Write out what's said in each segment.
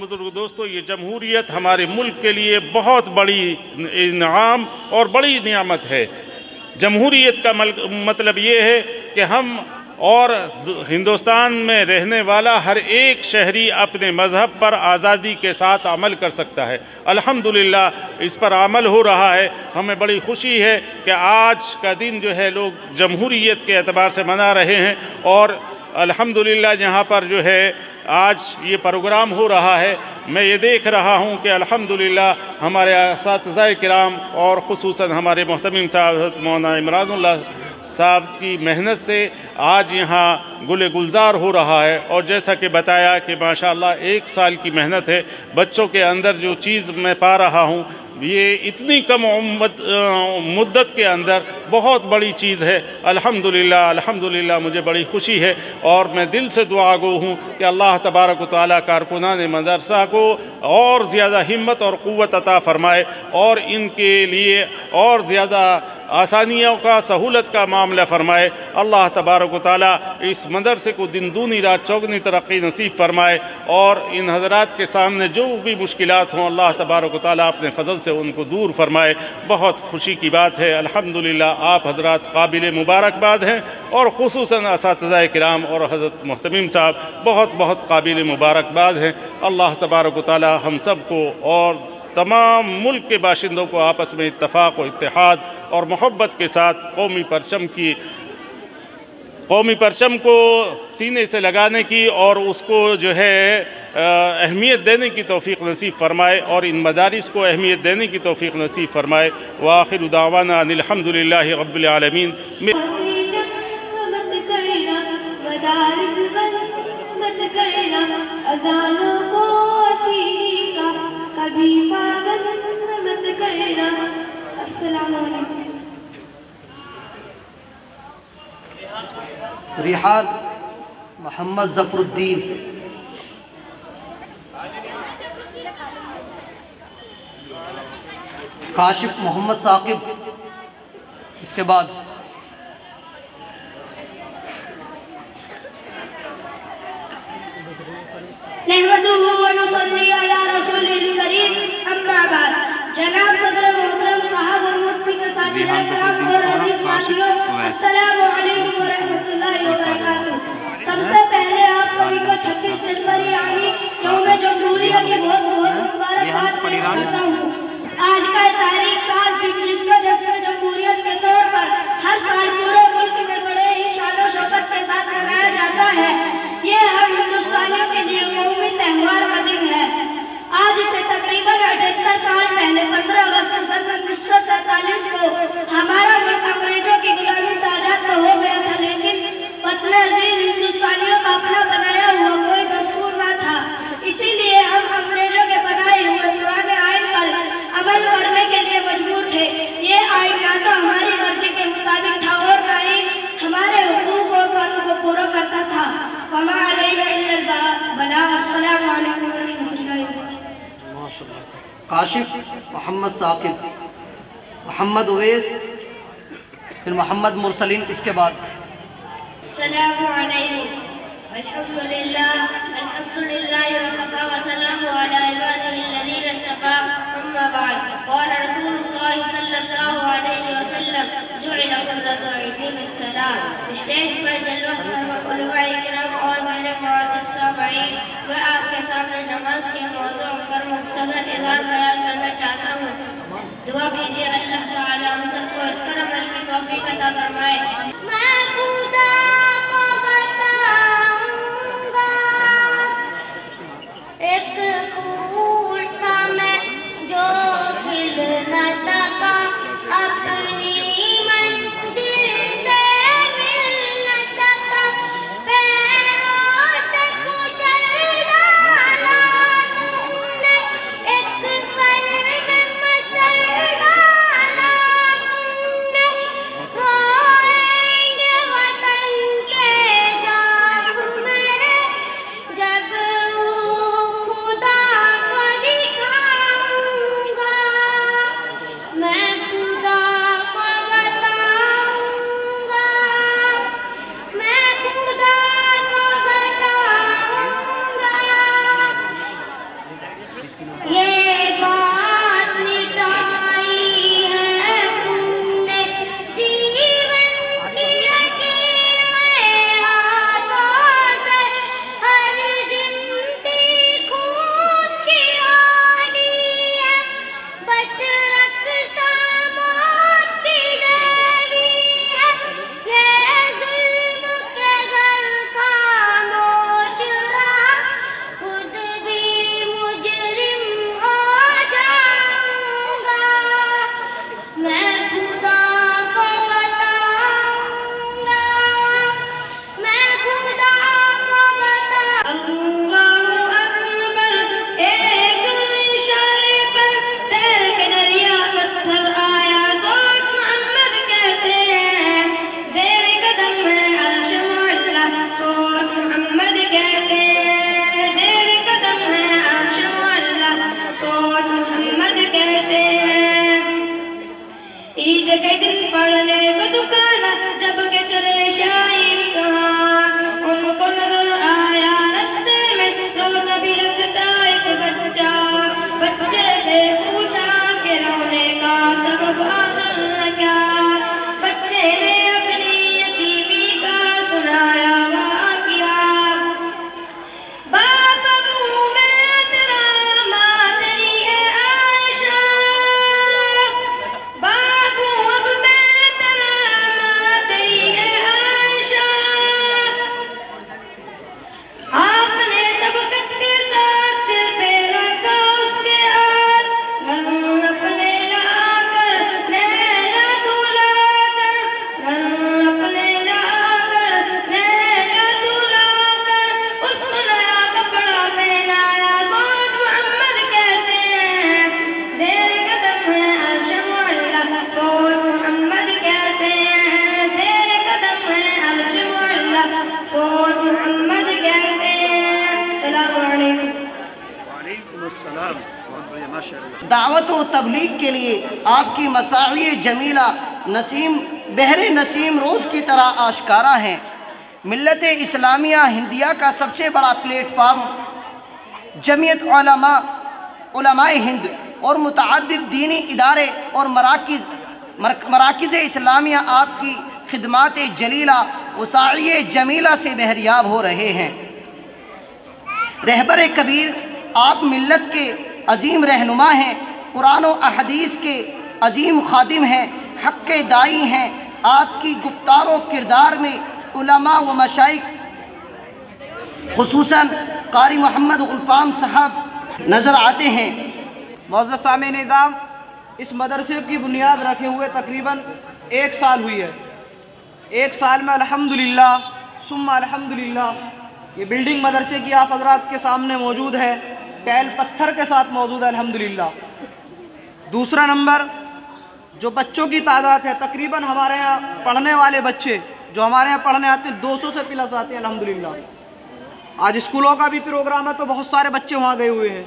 بزرگ دوستو، یہ جمہوریت ہمارے ملک کے لیے بہت بڑی انعام اور بڑی نعمت ہے۔ جمہوریت کا مطلب یہ ہے کہ ہم اور ہندوستان میں رہنے والا ہر ایک شہری اپنے مذہب پر آزادی کے ساتھ عمل کر سکتا ہے۔ الحمدللہ اس پر عمل ہو رہا ہے۔ ہمیں بڑی خوشی ہے کہ آج کا دن جو ہے لوگ جمہوریت کے اعتبار سے منا رہے ہیں، اور الحمدللہ یہاں پر جو ہے آج یہ پروگرام ہو رہا ہے۔ میں یہ دیکھ رہا ہوں کہ الحمدللہ ہمارے اساتذہ کرام اور خصوصاً ہمارے محتمم صاحب حضرت مولانا عمران اللہ صاحب کی محنت سے آج یہاں گل گلزار ہو رہا ہے، اور جیسا کہ بتایا کہ ماشاءاللہ 1 سال کی محنت ہے۔ بچوں کے اندر جو چیز میں پا رہا ہوں یہ اتنی کم مدت کے اندر بہت بڑی چیز ہے۔ الحمدللہ مجھے بڑی خوشی ہے، اور میں دل سے دعا گو ہوں کہ اللہ تبارک و تعالیٰ کارکنان مدرسہ کو اور زیادہ ہمت اور قوت عطا فرمائے، اور ان کے لیے اور زیادہ آسانیوں کا سہولت کا معاملہ فرمائے۔ اللہ تبارک و تعالیٰ اس مدرسے کو دن دونی رات چوگنی ترقی نصیب فرمائے، اور ان حضرات کے سامنے جو بھی مشکلات ہوں اللہ تبارک و تعالیٰ اپنے فضل سے ان کو دور فرمائے۔ بہت خوشی کی بات ہے، الحمدللہ آپ حضرات قابل مبارکباد ہیں، اور خصوصاً اساتذہ کرام اور حضرت محتمم صاحب بہت قابل مبارکباد ہیں۔ اللہ تبارک و تعالیٰ ہم سب کو اور تمام ملک کے باشندوں کو آپس میں اتفاق و اتحاد اور محبت کے ساتھ قومی پرچم کو سینے سے لگانے کی اور اس کو جو ہے اہمیت دینے کی توفیق نصیب فرمائے، اور ان مدارس کو اہمیت دینے کی توفیق نصیب فرمائے۔ وآخر دعوانا ان الحمدللہ رب العالمین۔ ریحان محمد ظفر الدین، کاشف محمد ثاقب، اس کے بعد نحمده ونصلي على رسوله الكريم، اما بعد۔ جناب صدر محترم صاحب اور مفتی کے ساتھی کرام اور عزیز ساتھیوں، السلام علیکم ورحمۃ اللہ وبرکاتہ۔ سب سے پہلے آپ سبھی کو 26 جنوری یعنی یوم جمہوریہ کی بہت مبارکباد پیش کرتا ہوں۔ آج کا تاریخ سال دن جس کو جشن جمہوریت کے طور پر ہر سال پورے ملک میں بڑے ہی شان و شوکت کے ساتھ منایا جاتا ہے، یہ ہم ہندوستانیوں کے لیے قومی تہوار کا دن ہے۔ آج سے تقریباً 78 سال پہلے 15 اگست سن 1947 کو ہمارا ملک انگریزوں کی غلامی سے آزاد تو ہو گیا تھا، لیکن وطن عزیز ہندوستانیوں کا اپنا بنایا ہوا کوئی دستور نہ تھا۔ اسی لیے ہم انگریزوں کے بنائے ہوئے پرانے آئین پر عمل کرنے کے لیے مجبور تھے۔ یہ آئین نہ تو ہماری مرضی کے مطابق تھا اور نہ ہی ہمارے حقوق اور فرض کو پورا کرتا تھا۔ وما علینا الا البلاغ۔ السلام علیکم ورحمۃ اللہ وبرکاتہ۔ کاشف محمد ثاقب، محمد اویس، پھر محمد مرسلین، اس کے بعد السلام علیکم۔ الحمدللہ وکفی وسلام علی عبادہ الذین اصطفی، اما بعد۔ قال رسول اللہ صلی اللہ علیہ وسلم جعل قرۃ عینی فی الصلاۃ۔ اسٹیج پر جلوہ فرما علماء کرام اور میرے معزز سامعین، میں آپ کے سامنے نماز کے موضوع پر مختصر اظہار خیال کرنا چاہتا ہوں۔ دعا کیجیے اللہ تعالی ہم سب کو اس پر عمل کی توفیق عطا فرمائے۔ ایک پھول تھا میں جو کھل نہ سکا، اپنی منزل سے مل نہ سکا، پیروں سے کچل ڈالا تم نے، ایک پل میں مسل ڈالا تم نے، روئے دعوت و تبلیغ کے لیے آپ کی مساعی جمیلہ نسیم بحر نسیم روز کی طرح آشکارا ہیں۔ ملت اسلامیہ ہندیہ کا سب سے بڑا پلیٹ فارم جمعیت علماء ہند اور متعدد دینی ادارے اور مراکز اسلامیہ آپ کی خدمات جلیلہ وساعی جمیلہ سے بہریاب ہو رہے ہیں۔ رہبر کبیر آپ ملت کے عظیم رہنما ہیں، قرآن و احادیث کے عظیم خادم ہیں، حق کے داعی ہیں۔ آپ کی گفتار و کردار میں علماء و مشائخ خصوصاً قاری محمد غلفام صاحب نظر آتے ہیں۔ معزز سامعین نظام، اس مدرسے کی بنیاد رکھے ہوئے تقریباً 1 سال ہوئی ہے۔ 1 سال میں الحمدللہ ثم الحمدللہ یہ بلڈنگ مدرسے کی آپ حضرات کے سامنے موجود ہے، ٹائل پتھر کے ساتھ موجود ہے الحمدللہ۔ دوسرا نمبر، جو بچوں کی تعداد ہے، تقریباً ہمارے یہاں پڑھنے والے بچے جو ہمارے یہاں پڑھنے آتے ہیں 200 سے پلس آتے ہیں الحمدللہ۔ آج اسکولوں کا بھی پروگرام ہے تو بہت سارے بچے وہاں گئے ہوئے ہیں۔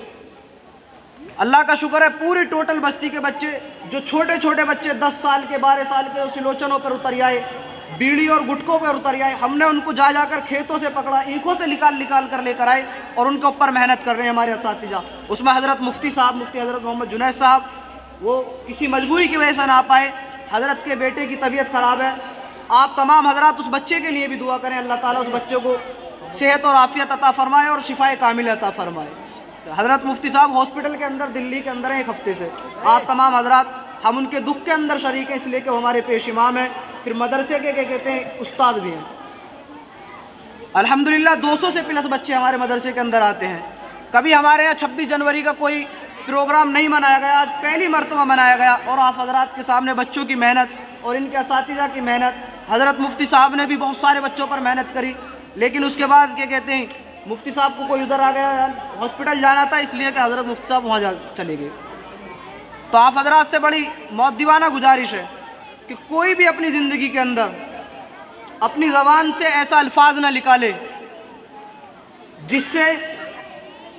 اللہ کا شکر ہے، پوری ٹوٹل بستی کے بچے، جو چھوٹے چھوٹے بچے 10 سال کے 12 سال کے سلوچنوں پر اتر آئے، بیڑی اور گٹکوں پر اتر آئے، ہم نے ان کو جا کر کھیتوں سے پکڑا، اینکھوں سے نکال کر لے کر آئے اور ان کے اوپر محنت کر رہے ہیں ہمارے اساتذہ۔ اس میں حضرت مفتی صاحب، مفتی حضرت محمد جنید صاحب، وہ کسی مجبوری کی وجہ سے نہ پائے، حضرت کے بیٹے کی طبیعت خراب ہے۔ آپ تمام حضرات اس بچے کے لیے بھی دعا کریں، اللہ تعالیٰ اس بچے کو صحت اور عافیت عطا فرمائے اور شفائے کامل عطا فرمائے۔ حضرت مفتی صاحب ہاسپٹل کے اندر دلی کے اندر ہیں 1 ہفتے سے۔ آپ تمام حضرات، ہم ان کے دکھ کے اندر شریک ہیں، اس لیے کہ وہ ہمارے پیش امام ہیں، پھر مدرسے کے کہتے ہیں استاد بھی ہیں۔ الحمدللہ 200 سے پلس بچے ہمارے مدرسے کے اندر آتے ہیں۔ کبھی ہمارے یہاں 26 جنوری کا کوئی پروگرام نہیں منایا گیا، آج پہلی مرتبہ منایا گیا، اور آپ حضرات کے سامنے بچوں کی محنت اور ان کے اساتذہ کی محنت۔ حضرت مفتی صاحب نے بھی بہت سارے بچوں پر محنت کری، لیکن اس کے بعد کیا کہتے ہیں، مفتی صاحب کو کوئی ادھر آ گیا، ہاسپٹل جانا تھا، اس لیے کہ حضرت مفتی صاحب وہاں چلے گئے۔ تو آپ حضرات سے بڑی مؤدبانہ گزارش ہے کہ کوئی بھی اپنی زندگی کے اندر اپنی زبان سے ایسا الفاظ نہ نکالے جس سے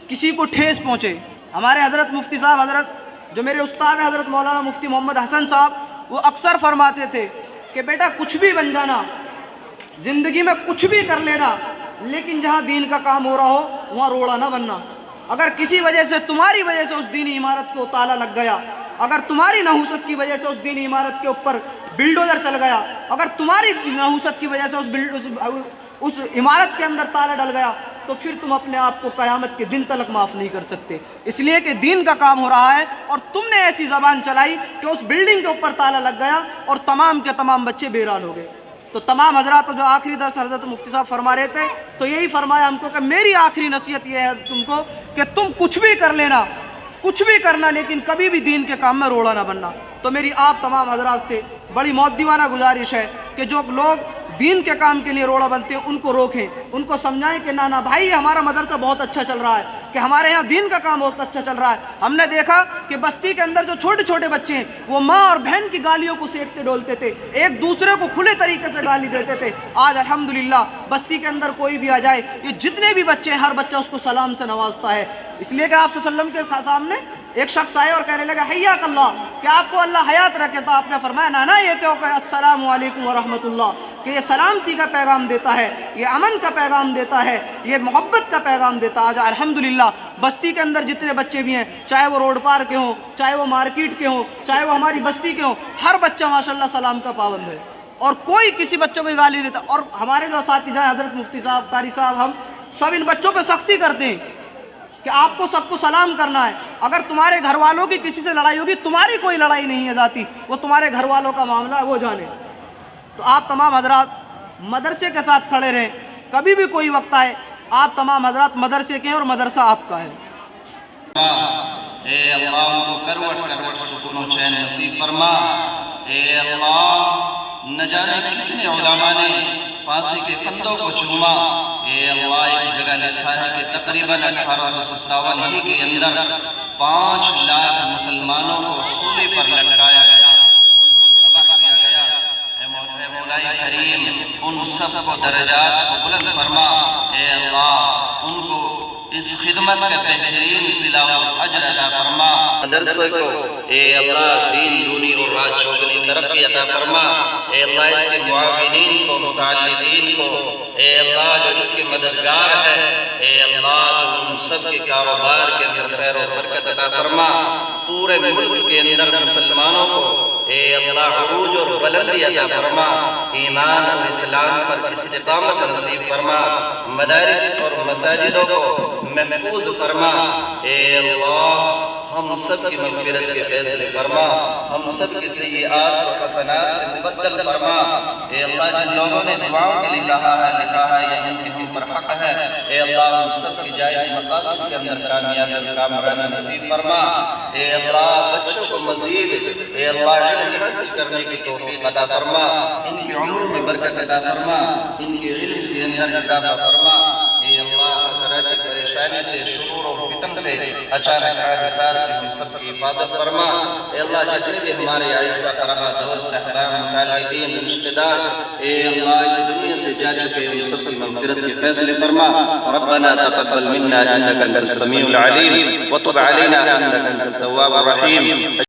کسی کو ٹھیس پہنچے۔ ہمارے حضرت مفتی صاحب، حضرت جو میرے استاد ہیں حضرت مولانا مفتی محمد حسن صاحب، وہ اکثر فرماتے تھے کہ بیٹا کچھ بھی بن جانا، زندگی میں کچھ بھی کر لینا، لیکن جہاں دین کا کام ہو رہا ہو وہاں روڑا نہ بننا۔ اگر کسی وجہ سے، تمہاری وجہ سے اس دینی عمارت کو تالا لگ گیا، اگر تمہاری نحوست کی وجہ سے اس دینی عمارت کے اوپر بلڈوزر چل گیا، اگر تمہاری نحوست کی وجہ سے اس عمارت کے اندر تالا ڈل گیا، تو پھر تم اپنے آپ کو قیامت کے دن تلک معاف نہیں کر سکتے۔ اس لیے کہ دین کا کام ہو رہا ہے اور تم نے ایسی زبان چلائی کہ اس بلڈنگ کے اوپر تالا لگ گیا اور تمام کے تمام بچے بیران ہو گئے۔ تو تمام حضرات، جو آخری درس حضرت مفتی صاحب فرما رہے تھے، تو یہی فرمایا ہم کو کہ میری آخری نصیحت یہ ہے تم کو کہ تم کچھ بھی کر لینا، کچھ بھی کرنا، لیکن کبھی بھی دین کے کام میں روڑا نہ بننا۔ تو میری آپ تمام حضرات سے بڑی مؤدبانہ گزارش ہے کہ جو لوگ دین کے کام کے لیے روڑا بنتے ہیں ان کو روکیں، ان کو سمجھائیں کہ نہ بھائی، ہمارا مدرسہ بہت اچھا چل رہا ہے، کہ ہمارے یہاں دین کا کام بہت اچھا چل رہا ہے۔ ہم نے دیکھا کہ بستی کے اندر جو چھوٹے چھوٹے بچے ہیں وہ ماں اور بہن کی گالیوں کو سیکتے ڈولتے تھے، ایک دوسرے کو کھلے طریقے سے گالی دیتے تھے۔ آج الحمدللہ بستی کے اندر کوئی بھی آ جائے، یہ جتنے بھی بچے ہیں، ہر بچہ اس کو سلام سے نوازتا ہے، اس لیے کہ آپ صلی اللہ علیہ وسلم کے سامنے ایک شخص آئے اور کہنے لگا حیاک اللہ، کہ آپ کو اللہ حیات رکھے، تو آپ نے فرمایا نانا یہ کیوں کہ السلام علیکم ورحمۃ اللہ، کہ یہ سلامتی کا پیغام دیتا ہے، یہ امن کا پیغام دیتا ہے، یہ محبت کا پیغام دیتا ہے۔ آج الحمدللہ بستی کے اندر جتنے بچے بھی ہیں، چاہے وہ روڈ پار کے ہوں، چاہے وہ مارکیٹ کے ہوں، چاہے وہ ہماری بستی کے ہوں، ہر بچہ ماشاءاللہ سلام کا پابند ہے اور کوئی کسی بچے کو گالی دیتا۔ اور ہمارے جو اساتذہ ہیں حضرت مفتی صاحب، قاری صاحب، ہم سب ان بچوں پہ سختی کرتے ہیں کہ آپ کو سب کو سلام کرنا ہے۔ اگر تمہارے گھر والوں کی کسی سے لڑائی ہوگی، تمہاری کوئی لڑائی نہیں ہے ذاتی، وہ تمہارے گھر والوں کا معاملہ ہے، وہ جانے۔ تو آپ تمام حضرات مدرسے کے ساتھ کھڑے رہیں، کبھی بھی کوئی وقت آئے، آپ تمام حضرات مدرسے کے ہیں اور مدرسہ آپ کا ہے۔ اے اللہ ان کو کروٹ کروٹ سکون و چین نصیب فرما۔ اے اللہ نہ جانے کتنے علماء نے پھانسی کے پھندوں کو چوما۔ اے اللہ ایک جگہ لکھا ہے کہ تقریباً 1857 ہی کے اندر 5 لاکھ مسلمانوں کو سولے پر لٹکایا گیا، ان کو ذبح کیا گیا۔ اے مولا کریم، ان سب کو درجات کو بلند فرما۔ اے اللہ ان کو اس خدمت کا بہترین صلہ و اجر عطا فرما. مدرسے کو اے اللہ دین دونی اور رات چوگنی ترقی عطا فرما. اے اللہ اس کے معاونین کو، متعلقین کو، اے اللہ جو اس کے مددگار ہے، اے اللہ تو ان سب کے کاروبار کے اندر خیر و برکت عطا فرما. پورے ملک کے اندر مسلمانوں کو اے اللہ عروج اور بلندی عطا فرما. ایمان اور اسلام پر استقامت نصیب فرما. مدارس اور مساجدوں کو محفوظ فرما. اے اللہ ہم سب کی مغفرت کے فیصلے فرما. ہم سب کی سیئات اور حسنات سے مبدل فرما. اے اللہ جن لوگوں نے دعاؤں کے لیے کہا ہے، لکھا ہے، یا ان کے ہم پر حق ہے، اے اللہ ہم سب کی جائز مقاصد کے اندر کامیابی اور کامرانی نصیب فرما. اے اللہ بچوں کو مزید اے اللہ علم حاصل کرنے کی توفیق عطا فرما. ان کی عمر میں برکت عطا فرما. ان کے علم کے اندر اضافہ فرما. اے اللہ ہر طرح کی پریشانی سے، شرور اور فتن سے، اچانک حادثات سے ہم سب کی حفاظت فرما. اے اللہ جتنے بھی ہمارے اعزا قرابہ، دوست، احباب، متعلقین، رشتہ دار اے اللہ اس دنیا سے جا چکے ان سب کی مغفرت کے فیصلے فرما. ربنا تقبل منا انك انت السميع العليم وتب علينا انك انت التواب الرحيم.